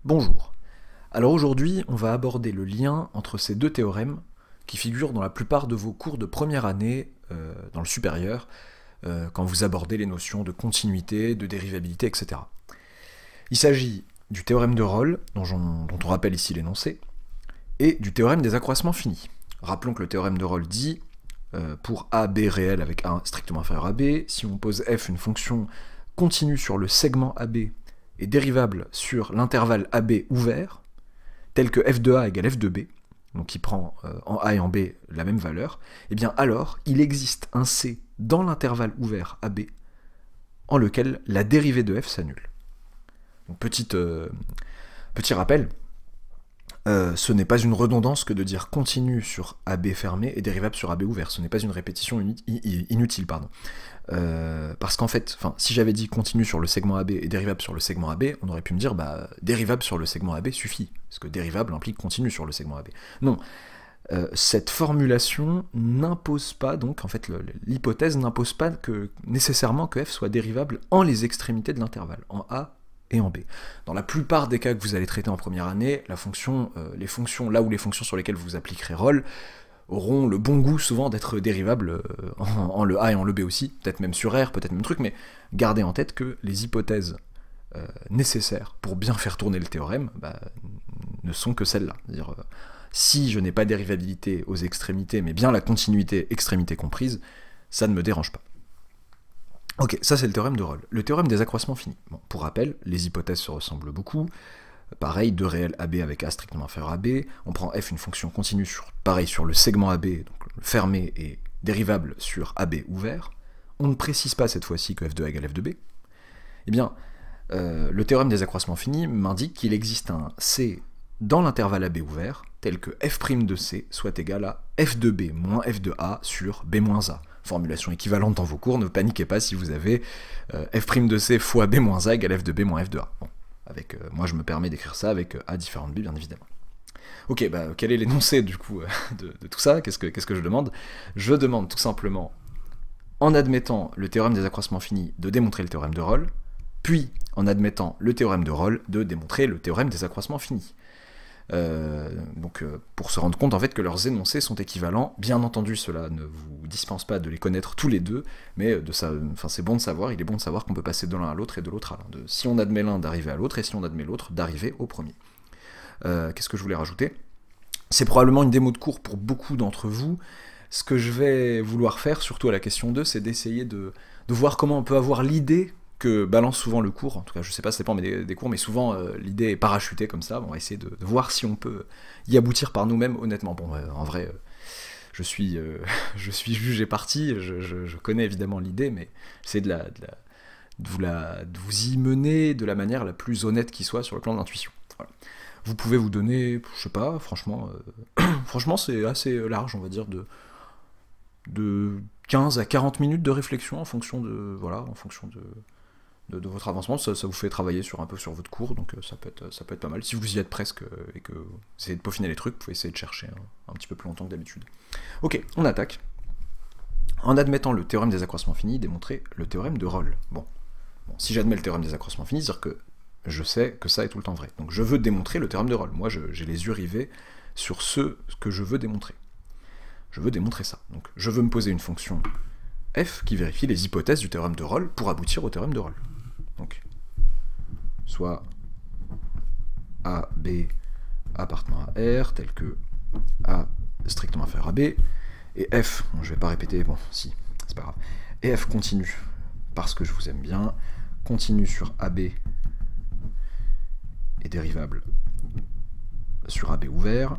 Bonjour. Alors aujourd'hui, on va aborder le lien entre ces deux théorèmes qui figurent dans la plupart de vos cours de première année dans le supérieur, quand vous abordez les notions de continuité, de dérivabilité, etc. Il s'agit du théorème de Rolle, dont on rappelle ici l'énoncé, et du théorème des accroissements finis. Rappelons que le théorème de Rolle dit, pour AB réel avec A strictement inférieur à B, si on pose f une fonction continue sur le segment AB et dérivable sur l'intervalle AB ouvert, tel que f de A égale f de B, donc qui prend en A et en B la même valeur, et bien alors il existe un C dans l'intervalle ouvert AB en lequel la dérivée de f s'annule. Donc petit rappel, ce n'est pas une redondance que de dire continu sur AB fermé et dérivable sur AB ouvert. Ce n'est pas une répétition inutile, pardon. Parce qu'en fait, si j'avais dit continu sur le segment AB et dérivable sur le segment AB, on aurait pu me dire dérivable sur le segment AB suffit, parce que dérivable implique continu sur le segment AB. Non, cette formulation n'impose pas, donc en fait l'hypothèse n'impose pas nécessairement que f soit dérivable en les extrémités de l'intervalle, en A et en B. Dans la plupart des cas que vous allez traiter en première année, les fonctions sur lesquelles vous appliquerez Rolle auront le bon goût souvent d'être dérivables en le A et en le B aussi, peut-être même sur R, peut-être même truc, mais gardez en tête que les hypothèses nécessaires pour bien faire tourner le théorème ne sont que celles-là. C'est-à-dire, si je n'ai pas dérivabilité aux extrémités, mais bien la continuité extrémité comprise, ça ne me dérange pas. Ok, ça c'est le théorème de Rolle. Le théorème des accroissements finis. Bon, pour rappel, les hypothèses se ressemblent beaucoup. Pareil, 2 réels AB avec A strictement inférieur à B. On prend f une fonction continue sur le segment AB, donc fermé et dérivable sur AB ouvert. On ne précise pas cette fois-ci que f de A égale f de B. Eh bien, le théorème des accroissements finis m'indique qu'il existe un C dans l'intervalle AB ouvert, tel que f' de C soit égal à f de B moins f de A sur B moins A. Formulation équivalente dans vos cours, ne paniquez pas si vous avez f' de C fois B moins A égale f de B moins f de A. Bon, moi je me permets d'écrire ça avec A différent de B, bien évidemment. Ok, quel est l'énoncé du coup de tout ça? Qu'est-ce que je demande? Je demande tout simplement, en admettant le théorème des accroissements finis, de démontrer le théorème de Rolle, puis en admettant le théorème de Rolle, de démontrer le théorème des accroissements finis. Pour se rendre compte en fait que leurs énoncés sont équivalents. Bien entendu, cela ne vous dispense pas de les connaître tous les deux, mais c'est bon de savoir, il est bon de savoir qu'on peut passer de l'un à l'autre et de l'autre à l'un. Si on admet l'un, d'arriver à l'autre, et si on admet l'autre, d'arriver au premier. Qu'est-ce que je voulais rajouter? C'est probablement une démo de cours pour beaucoup d'entre vous. Ce que je vais vouloir faire, surtout à la question 2, c'est d'essayer de voir comment on peut avoir l'idée que balance souvent le cours, en tout cas je sais pas, ça dépend des cours, mais souvent l'idée est parachutée comme ça. On va essayer de voir si on peut y aboutir par nous-mêmes, honnêtement. Bon, en vrai, je suis juge et parti, je connais évidemment l'idée, mais c'est de vous y mener de la manière la plus honnête qui soit sur le plan de l'intuition. Voilà. Vous pouvez vous donner, je sais pas, franchement, c'est assez large, on va dire, de 15 à 40 minutes de réflexion en fonction de votre avancement. Ça vous fait travailler un peu sur votre cours, donc ça peut être pas mal. Si vous y êtes presque et que vous essayez de peaufiner les trucs, vous pouvez essayer de chercher un petit peu plus longtemps que d'habitude. Ok, on attaque. En admettant le théorème des accroissements finis, démontrer le théorème de Rolle. Bon, si j'admets le théorème des accroissements finis, c'est-à-dire que je sais que ça est tout le temps vrai. Donc je veux démontrer le théorème de Rolle. Moi, j'ai les yeux rivés sur ce que je veux démontrer. Je veux démontrer ça. Donc je veux me poser une fonction f qui vérifie les hypothèses du théorème de Rolle pour aboutir au théorème de Rolle. Donc, soit A, B appartenant à R, tel que A strictement inférieur à B, et F, bon, je vais pas répéter, bon, si, c'est pas grave, et F continue, parce que je vous aime bien, continue sur AB et dérivable sur AB ouvert,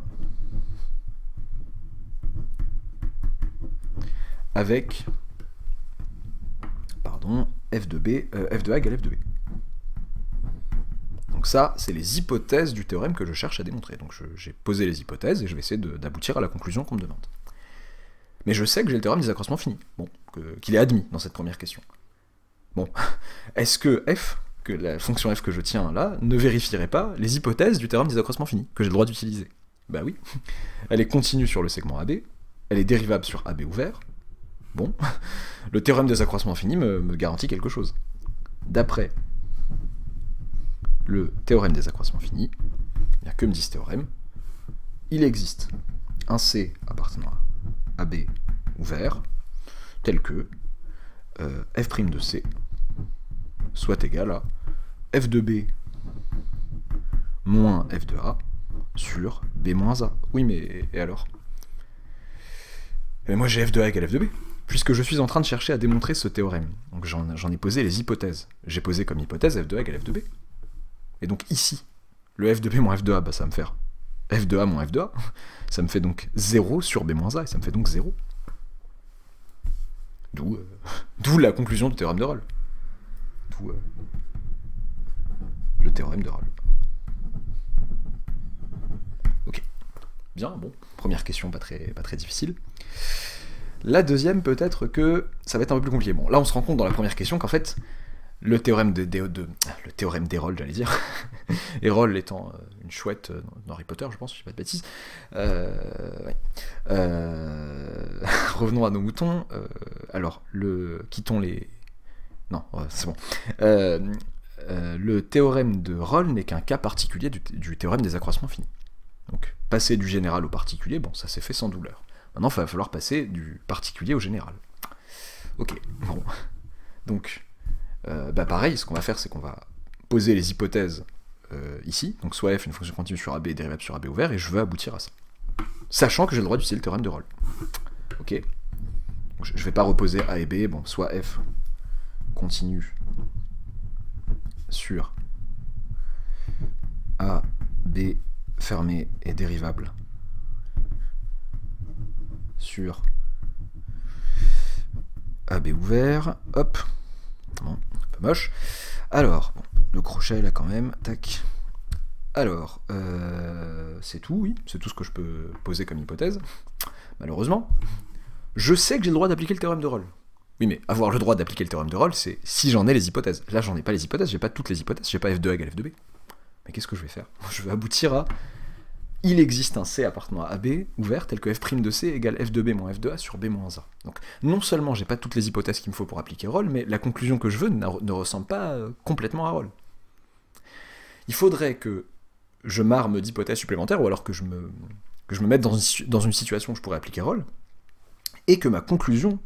avec, f de A égale f de B. Donc ça, c'est les hypothèses du théorème que je cherche à démontrer. Donc j'ai posé les hypothèses et je vais essayer d'aboutir à la conclusion qu'on me demande. Mais je sais que j'ai le théorème des accroissements finis, bon, qu'il est admis dans cette première question. Bon, est-ce que f, que la fonction f que je tiens là, ne vérifierait pas les hypothèses du théorème des accroissements finis, que j'ai le droit d'utiliser? Bah oui, elle est continue sur le segment AB, elle est dérivable sur AB ouvert. Bon, le théorème des accroissements finis me garantit quelque chose. D'après le théorème des accroissements finis, bien que me dit ce théorème, il existe un C appartenant à AB ouvert, tel que f' de C soit égal à f de B moins f de A sur B moins A. Oui, mais et alors? Mais moi j'ai f de A égale f de B, puisque je suis en train de chercher à démontrer ce théorème. Donc j'en ai posé les hypothèses. J'ai posé comme hypothèse f de A égale f de B. Et donc ici, le f de B moins f de A, bah, ça va me faire f de A moins f de A. Ça me fait donc 0 sur B moins A, et ça me fait donc 0. D'où la conclusion du théorème de Rolle. D'où le théorème de Rolle. Ok. Bien, bon. Première question, pas très difficile. La deuxième, peut-être que ça va être un peu plus compliqué. Bon, là, on se rend compte dans la première question qu'en fait, le théorème d'Herold, j'allais dire, Herold étant une chouette dans Harry Potter, je pense, je dis pas de bêtises. Ouais. Revenons à nos moutons. Alors, quittons les... Non, c'est bon. Le théorème de Rolle n'est qu'un cas particulier du théorème des accroissements finis. Donc, passer du général au particulier, bon, ça s'est fait sans douleur. Maintenant, il va falloir passer du particulier au général. Ok, bon. Donc, pareil, ce qu'on va faire, c'est qu'on va poser les hypothèses ici. Donc, soit f, une fonction continue sur AB, dérivable sur AB ouvert, et je veux aboutir à ça. Sachant que j'ai le droit d'utiliser le théorème de Rolle. Ok. Donc, je vais pas reposer A et B, bon, soit f continue sur A, B fermé et dérivable sur AB ouvert, hop, bon, un peu moche. Alors, bon, le crochet là quand même, tac. Alors, c'est tout, oui, c'est tout ce que je peux poser comme hypothèse. Malheureusement, je sais que j'ai le droit d'appliquer le théorème de Rolle. Oui, mais avoir le droit d'appliquer le théorème de Rolle, c'est si j'en ai les hypothèses. Là, j'en ai pas les hypothèses, j'ai pas toutes les hypothèses, j'ai pas f de A égale f de B. Mais qu'est-ce que je vais faire? Je vais aboutir à... Il existe un C appartenant à AB ouvert tel que f' de C égale f de B moins f de A sur B moins A. Donc non seulement j'ai pas toutes les hypothèses qu'il me faut pour appliquer Rolle, mais la conclusion que je veux ne ressemble pas complètement à Rolle. Il faudrait que je m'arme d'hypothèses supplémentaires, ou alors que je me mette dans une situation où je pourrais appliquer Rolle, et que ma conclusion,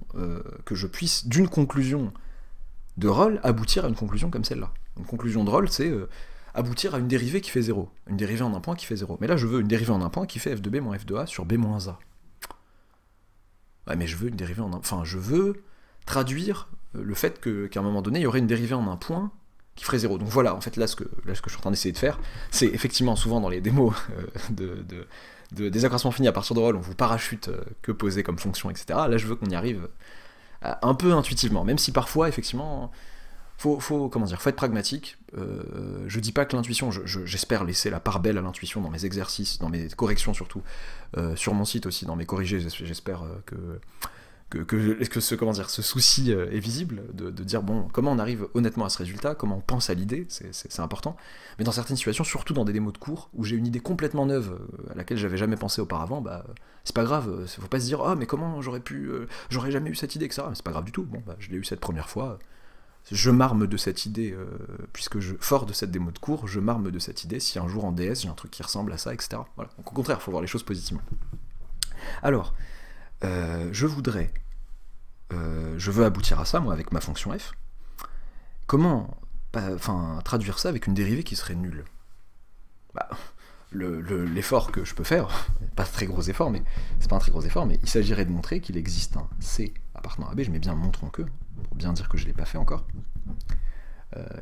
que je puisse, d'une conclusion de Rolle, aboutir à une conclusion comme celle-là. Une conclusion de Rolle, c'est... aboutir à une dérivée qui fait 0. Une dérivée en un point qui fait 0. Mais là, je veux une dérivée en un point qui fait f de b moins f de a sur b moins a. Ouais, mais je veux une dérivée en un... Enfin, je veux traduire le fait qu'à un moment donné, il y aurait une dérivée en un point qui ferait 0. Donc voilà, en fait, là, ce que je suis en train d'essayer de faire, c'est effectivement, souvent dans les démos des accroissements finis à partir de Rolle, on vous parachute que poser comme fonction, etc. Là, je veux qu'on y arrive un peu intuitivement, même si parfois, effectivement... Faut être pragmatique. Je dis pas que l'intuition, j'espère laisser la part belle à l'intuition dans mes exercices, dans mes corrections surtout, sur mon site aussi, dans mes corrigés, j'espère que ce souci est visible, de dire, bon, comment on arrive honnêtement à ce résultat, comment on pense à l'idée, c'est important, mais dans certaines situations, surtout dans des démos de cours, où j'ai une idée complètement neuve, à laquelle j'avais jamais pensé auparavant, bah, c'est pas grave, faut pas se dire, ah, mais comment j'aurais jamais eu cette idée, etc. Mais c'est pas grave du tout, bon, bah, je l'ai eu cette première fois, je m'arme de cette idée, fort de cette démo de cours, je m'arme de cette idée si un jour en DS j'ai un truc qui ressemble à ça, etc. Voilà. Donc au contraire, il faut voir les choses positivement. Alors, je veux aboutir à ça, moi, avec ma fonction f. Comment traduire ça avec une dérivée qui serait nulle? Bah, l'effort que je peux faire, pas un très gros effort, mais c'est pas un très gros effort, mais il s'agirait de montrer qu'il existe un C appartenant à B, je mets bien montre en queue, pour bien dire que je ne l'ai pas fait encore.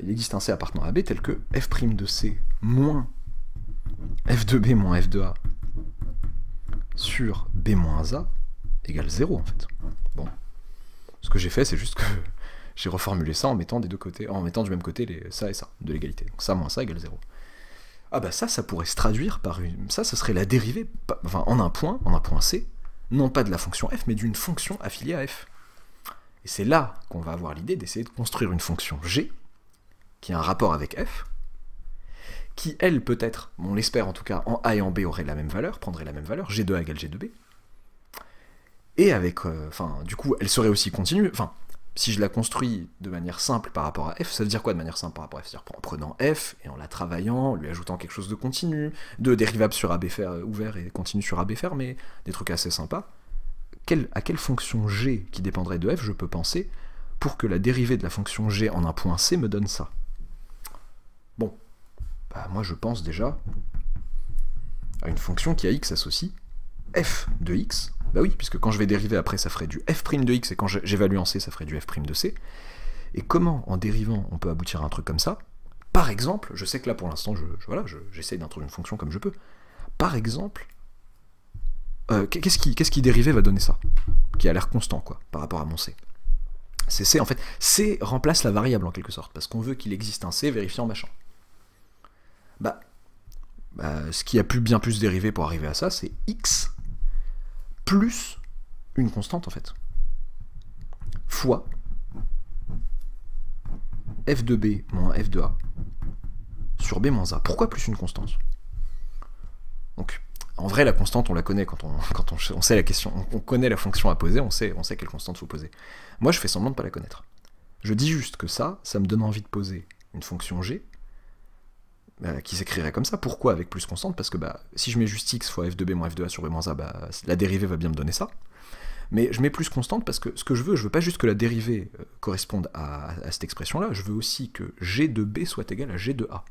Il existe un C appartenant à B tel que f' de C moins f de B moins f de A sur B moins A égale 0 en fait. Bon. Ce que j'ai fait, c'est juste que j'ai reformulé ça en mettant des deux côtés, en mettant du même côté ça et ça, de l'égalité. Donc ça moins ça égale 0. Ah bah ça pourrait se traduire par une... Ça serait la dérivée, en un point C, non pas de la fonction f, mais d'une fonction affiliée à f. Et c'est là qu'on va avoir l'idée d'essayer de construire une fonction g, qui a un rapport avec f, qui, elle, peut-être, on l'espère en tout cas, en a et en b aurait la même valeur, prendrait la même valeur, g de a égale g de b, et avec, du coup, elle serait aussi continue, si je la construis de manière simple par rapport à f, ça veut dire quoi de manière simple par rapport à f? C'est-à-dire en prenant f et en la travaillant, en lui ajoutant quelque chose de continu, de dérivable sur AB ouvert et continu sur AB fermé, des trucs assez sympas. À quelle fonction g qui dépendrait de f je peux penser pour que la dérivée de la fonction g en un point c me donne ça? Bon, bah moi je pense déjà à une fonction qui à x associe f de x. Bah oui, puisque quand je vais dériver après, ça ferait du f' de x, et quand j'évalue en c, ça ferait du f' de c. Et comment, en dérivant, on peut aboutir à un truc comme ça? Par exemple, je sais que là, pour l'instant, j'essaye d'introduire une fonction comme je peux. Par exemple, qu'est-ce qui dérivé va donner ça? Qui a l'air constant, quoi, par rapport à mon c. C'est c, en fait. C remplace la variable, en quelque sorte, parce qu'on veut qu'il existe un c vérifiant machin. Ce qui a bien pu se dériver pour arriver à ça, c'est x plus une constante, en fait, fois f de b moins f de a sur b moins a. Pourquoi plus une constante? Donc, en vrai, la constante, on la connaît quand on sait la question, on connaît la fonction à poser, on sait quelle constante faut poser. Moi, je fais semblant de ne pas la connaître. Je dis juste que ça me donne envie de poser une fonction g, qui s'écrirait comme ça. Pourquoi avec plus constante? Parce que si je mets juste x fois f de b moins f de a sur b moins a, la dérivée va bien me donner ça. Mais je mets plus constante parce que ce que je veux pas juste que la dérivée corresponde à cette expression-là, je veux aussi que g de b soit égal à g de a.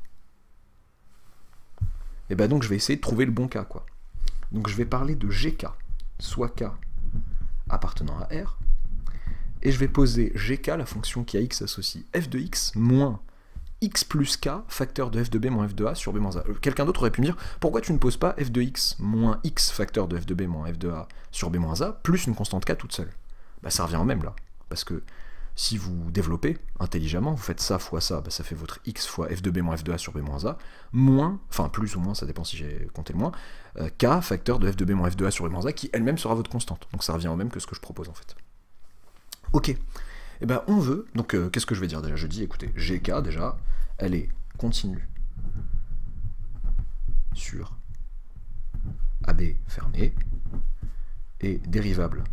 Et donc je vais essayer de trouver le bon cas, quoi. Donc je vais parler de gk, soit k appartenant à R, et je vais poser gk, la fonction qui à x associe f de x moins x plus k, facteur de f de b moins f de a sur b moins a. Quelqu'un d'autre aurait pu me dire, pourquoi tu ne poses pas f de x moins x, facteur de f de b moins f de a sur b moins a, plus une constante k toute seule? Ça revient au même, là. Parce que si vous développez intelligemment, vous faites ça fois ça, ça fait votre x fois f de b moins f de a sur b moins a, moins, enfin plus ou moins, ça dépend si j'ai compté le moins, k, facteur de f de b moins f de a sur b moins a, qui elle-même sera votre constante. Donc ça revient au même que ce que je propose, en fait. Ok. On veut, donc qu'est-ce que je vais dire déjà? Je dis, écoutez, gk, déjà, elle est continue sur AB fermé et dérivable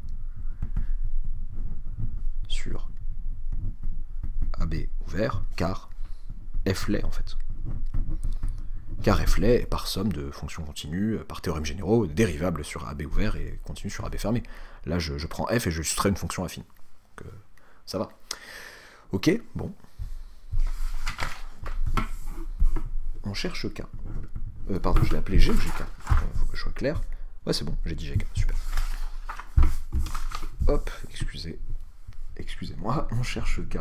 sur AB ouvert, car f l'est, en fait. Car f l'est par somme de fonctions continues, par théorème généraux, dérivable sur AB ouvert et continue sur AB fermé. Là, je prends f et je soustrais une fonction affine. Donc, ça va. Ok, bon. On cherche K. Pardon, je l'ai appelé G ou GK? Faut que je sois clair. Ouais, c'est bon, j'ai dit GK, super. Hop, excusez-moi, on cherche K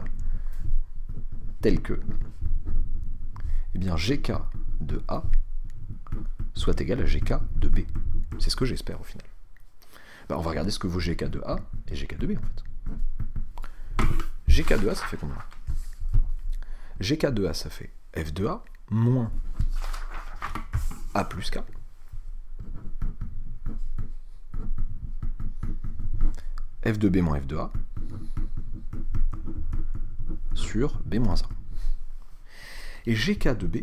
tel que, GK de A soit égal à GK de B. C'est ce que j'espère au final. On va regarder ce que vaut GK de A et GK de B, en fait. GK de A, ça fait combien? GK de A, ça fait f de A moins A plus K. F de B moins F de A sur B moins A. Et GK de B,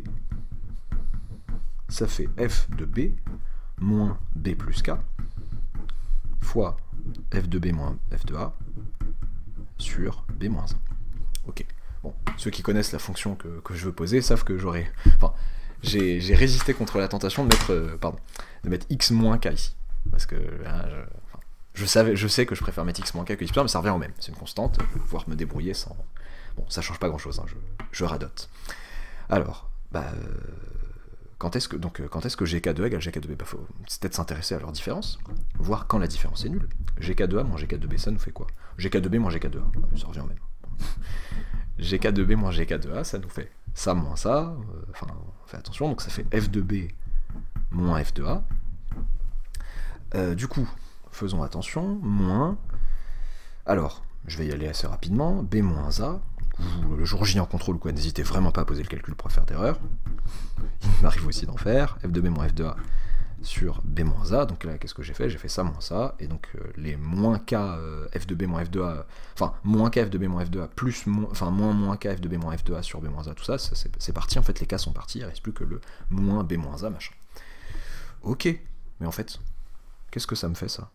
ça fait F de B moins B plus K fois F de B moins F de A sur B moins 1. Ok. Bon, ceux qui connaissent la fonction que je veux poser savent que j'aurais... Enfin, j'ai résisté contre la tentation de mettre x moins k ici. Parce que là, je sais que je préfère mettre x moins k que x+1, mais ça revient au même. C'est une constante, je vais pouvoir me débrouiller sans... Bon, ça change pas grand-chose, hein, je radote. Alors, quand est-ce que gk de A égale gk de B? Faut peut-être s'intéresser à leur différence, voir quand la différence est nulle. Gk de A moins gk de B, ça nous fait quoi? Gk de B moins gk de A, ça revient au même. Gk de B moins gk de A, ça nous fait ça moins ça, enfin, on fait attention, donc ça fait f de B moins f de A. Du coup, faisons attention, moins... Alors, je vais y aller assez rapidement, B moins A, le jour J en contrôle ou quoi, n'hésitez vraiment pas à poser le calcul pour faire d'erreur. Il m'arrive aussi d'en faire, f de B moins f de A sur B moins A, donc là, qu'est-ce que j'ai fait? J'ai fait ça moins ça, et donc les moins K f de B moins f de A, enfin, moins K f de B moins f de A, plus, moins K f de B moins f de A sur B moins A, tout ça, c'est parti, en fait, les K sont partis, il ne reste plus que le moins B moins A, machin. Ok, mais en fait, qu'est-ce que ça me fait, ça?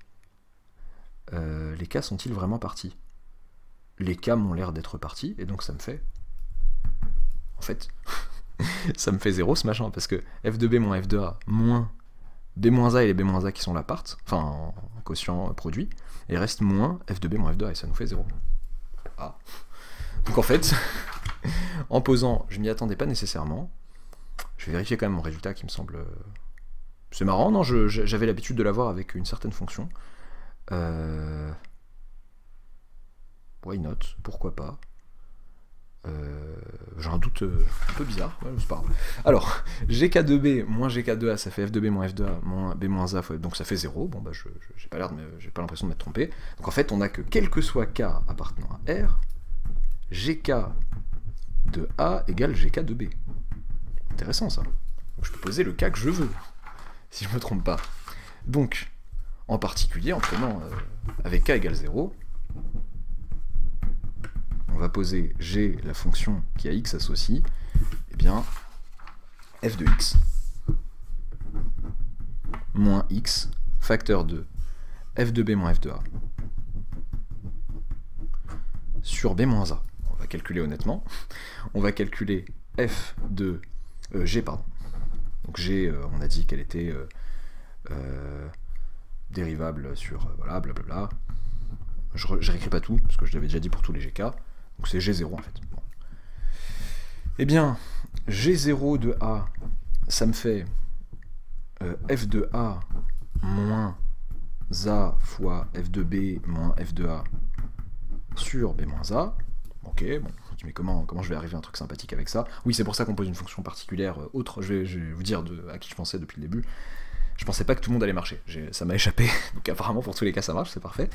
Les K sont-ils vraiment partis? les k m'ont l'air d'être partis, et donc ça me fait... En fait, ça me fait 0 ce machin, parce que f de b moins f de a moins b-a et les b-a qui sont là partent, enfin en quotient produit, et il reste moins f de b moins f de a, et ça nous fait 0. Ah. Donc en fait, en posant, je m'y attendais pas nécessairement. Je vais vérifier quand même mon résultat qui me semble... C'est marrant, non, j'avais l'habitude de l'avoir avec une certaine fonction. Why not? Pourquoi pas? J'ai un doute un peu bizarre, ouais, c'est pas grave. Alors, gk2b moins gk2a, ça fait f de b moins f de a moins b moins a, donc ça fait 0. Bon, bah, j'ai pas l'impression de m'être trompé. Donc en fait, on a que quel que soit k appartenant à R, gk de a égale gk de b. Intéressant ça. Donc, je peux poser le cas que je veux, si je me trompe pas. Donc, en particulier, en prenant avec k égale 0, on va poser g, la fonction qui a x associé, et bien f de x moins x facteur de f de b moins f de a sur b moins a. On va calculer honnêtement. On va calculer f de g, pardon. Donc g, on a dit qu'elle était dérivable sur voilà, blablabla. Je réécris pas tout, parce que je l'avais déjà dit pour tous les gk. Donc c'est G0 en fait. Bon. Eh bien, G0 de A, ça me fait F de A moins A fois F de B moins F de A sur B moins A. Ok, bon, mais comment je vais arriver à un truc sympathique avec ça? Oui, c'est pour ça qu'on pose une fonction particulière autre. Je vais vous dire à qui je pensais depuis le début. Je pensais pas que tout le monde allait marcher. Ça m'a échappé. Donc apparemment, pour tous les cas, ça marche, c'est parfait.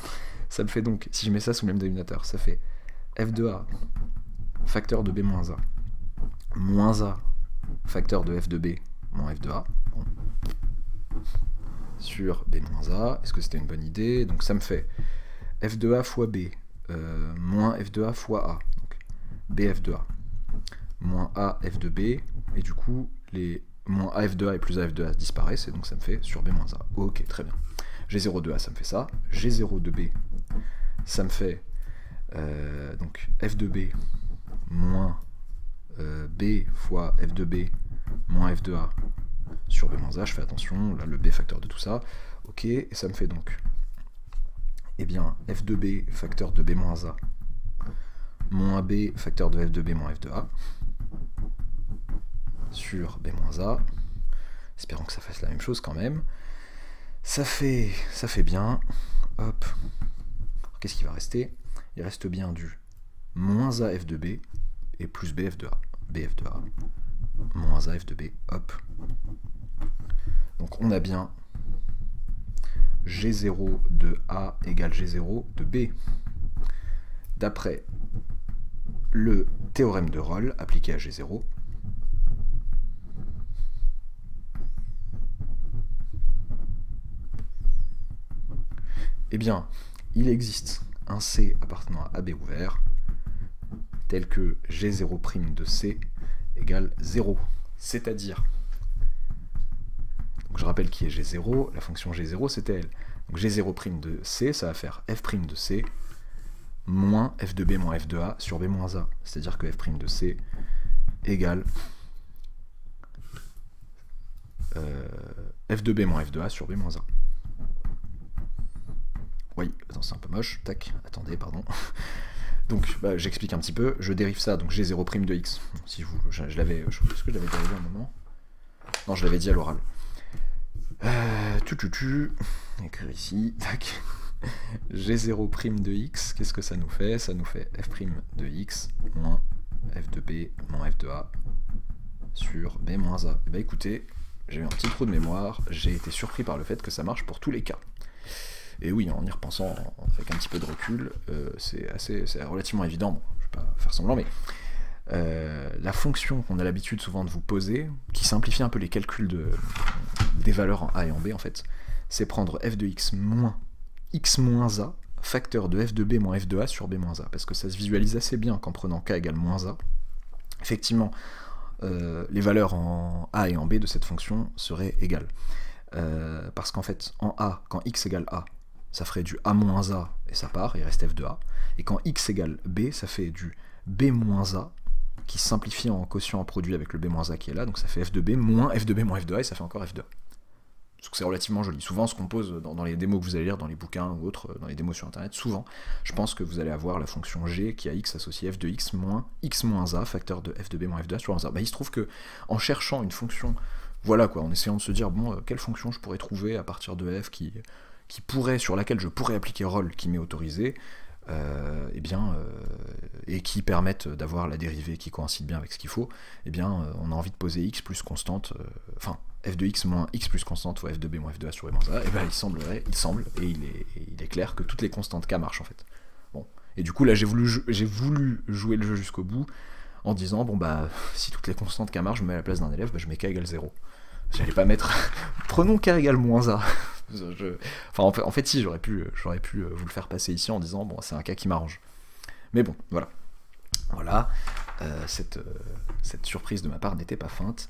Ça me fait donc, si je mets ça sous le même dénominateur, ça fait f de a facteur de b moins a facteur de f de b moins f de a bon. Sur b moins a. Est-ce que c'était une bonne idée? Donc ça me fait f de a fois b moins f de a fois a. Donc bf de a moins a f de b, et du coup les moins af de a et plus af de a disparaissent, et donc ça me fait sur b moins a. Ok, très bien. G0 de a, ça me fait ça. G0 de b, ça me fait donc f de b moins b fois f de b moins f de a sur b moins a. Je fais attention, là le b facteur de tout ça. Ok, et ça me fait donc eh bien f de b facteur de b moins a moins b facteur de f de b moins f de a sur b moins a. Espérons que ça fasse la même chose quand même. Ça fait bien. Hop. Qu'est-ce qui va rester? Il reste bien du moins a f de b et plus bf de a. Bf de a moins a f de b. Hop. Donc on a bien G0 de a égale G0 de b. D'après le théorème de Rolle appliqué à G0. Eh bien, il existe un C appartenant à AB ouvert, tel que G0' de C égale 0. C'est-à-dire, je rappelle qui est G0, la fonction G0 c'était elle. Donc G0' de C, ça va faire f' de C moins f de B moins f de A sur B moins A. C'est-à-dire que f' de C égale f de B moins f de A sur B moins A. Oui, attends, c'est un peu moche. Tac, attendez, pardon. Donc, bah, j'explique un petit peu. Je dérive ça, donc G0' de x. Si vous, est-ce que je l'avais dérivé à un moment? Non, je l'avais dit à l'oral. Écrire ici. Tac. G0' de x, qu'est-ce que ça nous fait? Ça nous fait f' de x moins f de b moins f de a sur b moins a. Et bah écoutez, j'ai eu un petit trou de mémoire. J'ai été surpris par le fait que ça marche pour tous les cas. Et oui, en y repensant avec un petit peu de recul, c'est relativement évident. Bon, je ne vais pas faire semblant, mais la fonction qu'on a l'habitude souvent de vous poser, qui simplifie un peu les calculs des valeurs en a et en b, en fait, c'est prendre f de x moins a, facteur de f de b moins f de a sur b moins a, parce que ça se visualise assez bien qu'en prenant k égale moins a, effectivement, les valeurs en a et en b de cette fonction seraient égales. Parce qu'en fait, en a, quand x égale a, ça ferait du A-A, et ça part, il reste f de A. Et quand x égale b, ça fait du b-a, qui se simplifie en quotient en produit avec le b-a qui est là, donc ça fait f de b moins f moins f de a, et ça fait encore f de a. Donc c'est relativement joli. Souvent, ce qu'on pose dans les démos que vous allez lire dans les bouquins ou autres, dans les démos sur internet, souvent, je pense que vous allez avoir la fonction g qui a x associé f de x moins a, facteur de f de b moins f de a sur 1a. Bah, il se trouve que en cherchant une fonction, voilà quoi, en essayant de se dire, bon, quelle fonction je pourrais trouver à partir de f sur laquelle je pourrais appliquer roll qui m'est autorisé, et qui permettent d'avoir la dérivée qui coïncide bien avec ce qu'il faut, on a envie de poser x plus constante, f de x moins x plus constante fois f de b moins f de a sur b moins a, et il semble, et il est clair que toutes les constantes k marchent en fait. Bon. Et du coup là j'ai voulu jouer le jeu jusqu'au bout, en disant, bon bah, si toutes les constantes k marchent, je me mets à la place d'un élève, bah, je mets k égale 0. J'allais pas mettre, prenons k égale moins a. En fait si, j'aurais pu vous le faire passer ici en disant, bon c'est un cas qui m'arrange. Mais bon, voilà. Voilà, cette surprise de ma part n'était pas feinte.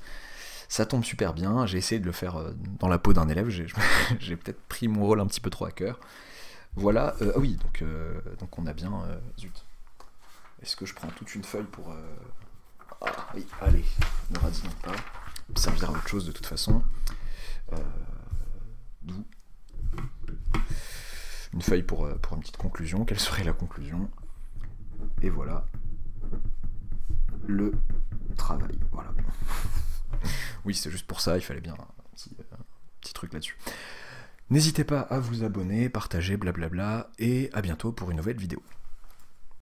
Ça tombe super bien, j'ai essayé de le faire dans la peau d'un élève, j'ai peut-être pris mon rôle un petit peu trop à cœur. Voilà, oui, donc on a bien... zut. Est-ce que je prends toute une feuille pour... Ah oui, allez, ne radinons pas. Ça servira à autre chose de toute façon. D'où une feuille pour une petite conclusion. Quelle serait la conclusion? Et voilà le travail. Voilà. Oui, c'est juste pour ça, il fallait bien un petit truc là-dessus. N'hésitez pas à vous abonner, partager, blablabla, et à bientôt pour une nouvelle vidéo.